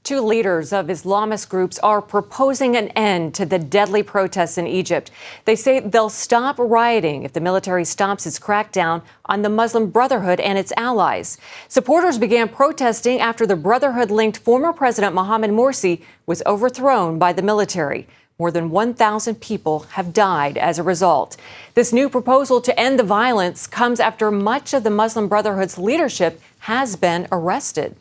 Two leaders of Islamist groups are proposing an end to the deadly protests in Egypt. They say they'll stop rioting if the military stops its crackdown on the Muslim Brotherhood and its allies. Supporters began protesting after the Brotherhood-linked former President Mohamed Morsi was overthrown by the military. More than 1,000 people have died as a result. This new proposal to end the violence comes after much of the Muslim Brotherhood's leadership has been arrested.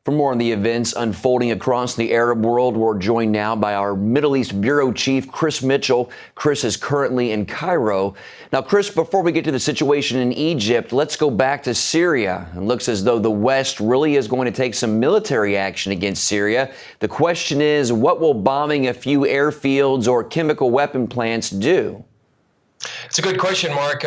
For more on the events unfolding across the Arab world, we're joined now by our Middle East Bureau Chief, Chris Mitchell. Chris is currently in Cairo. Now, Chris, before we get to the situation in Egypt, let's go back to Syria. It looks as though the West really is going to take some military action against Syria. The question is, what will bombing a few airfields or chemical weapon plants do? It's a good question, Mark.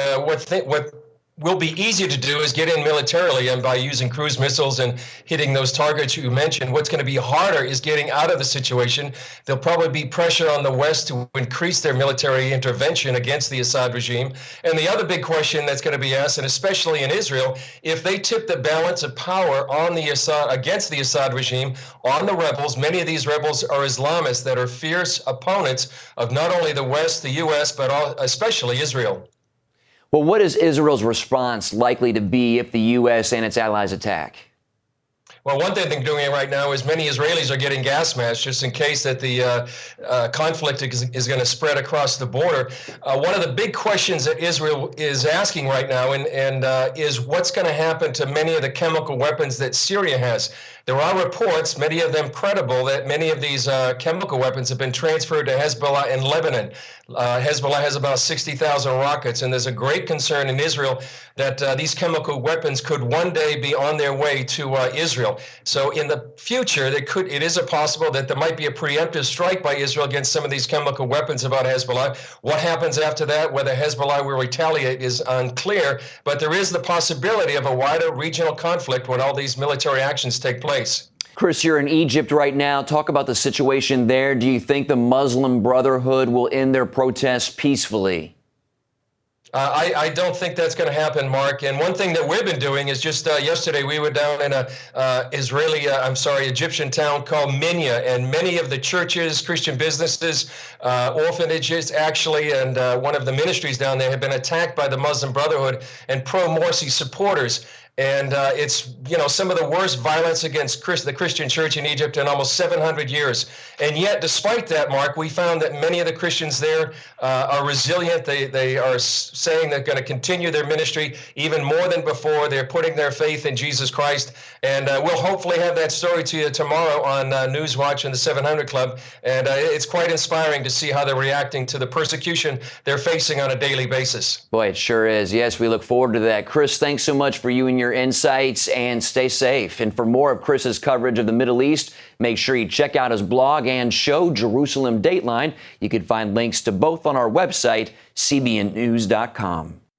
What will be easy to do is get in militarily, and by using cruise missiles and hitting those targets you mentioned. What's going to be harder is getting out of the situation. There'll probably be pressure on the West to increase their military intervention against the Assad regime. And the other big question that's going to be asked, and especially in Israel, if they tip the balance of power on the Assad against the Assad regime, on the rebels, many of these rebels are Islamists that are fierce opponents of not only the West, the U.S., but especially Israel. Well, what is Israel's response likely to be if the U.S. and its allies attack? Well, one thing they're doing right now is many Israelis are getting gas masks just in case that the conflict is going to spread across the border. One of the big questions that Israel is asking right now is what's going to happen to many of the chemical weapons that Syria has. There are reports, many of them credible, that many of these chemical weapons have been transferred to Hezbollah in Lebanon. Hezbollah has about 60,000 rockets, and there's a great concern in Israel that these chemical weapons could one day be on their way to Israel. So in the future, it is possible that there might be a preemptive strike by Israel against some of these chemical weapons about Hezbollah. What happens after that, whether Hezbollah will retaliate, is unclear, but there is the possibility of a wider regional conflict when all these military actions take place. Chris, you're in Egypt right now. Talk about the situation there. Do you think the Muslim Brotherhood will end their protests peacefully? I don't think that's going to happen, Mark. And one thing that we've been doing is just yesterday we were down in a Egyptian town called Minya, and many of the churches, Christian businesses, orphanages actually, and one of the ministries down there have been attacked by the Muslim Brotherhood and pro-Morsi supporters. And it's, some of the worst violence against the Christian church in Egypt in almost 700 years. And yet, despite that, Mark, we found that many of the Christians there are resilient. They are saying they're going to continue their ministry even more than before. They're putting their faith in Jesus Christ. And we'll hopefully have that story to you tomorrow on Newswatch and the 700 Club. And it's quite inspiring to see how they're reacting to the persecution they're facing on a daily basis. Boy, it sure is. Yes, we look forward to that. Chris, thanks so much for you and your insights, and stay safe. And for more of Chris's coverage of the Middle East, make sure you check out his blog and show, Jerusalem Dateline. You can find links to both on our website, cbnnews.com.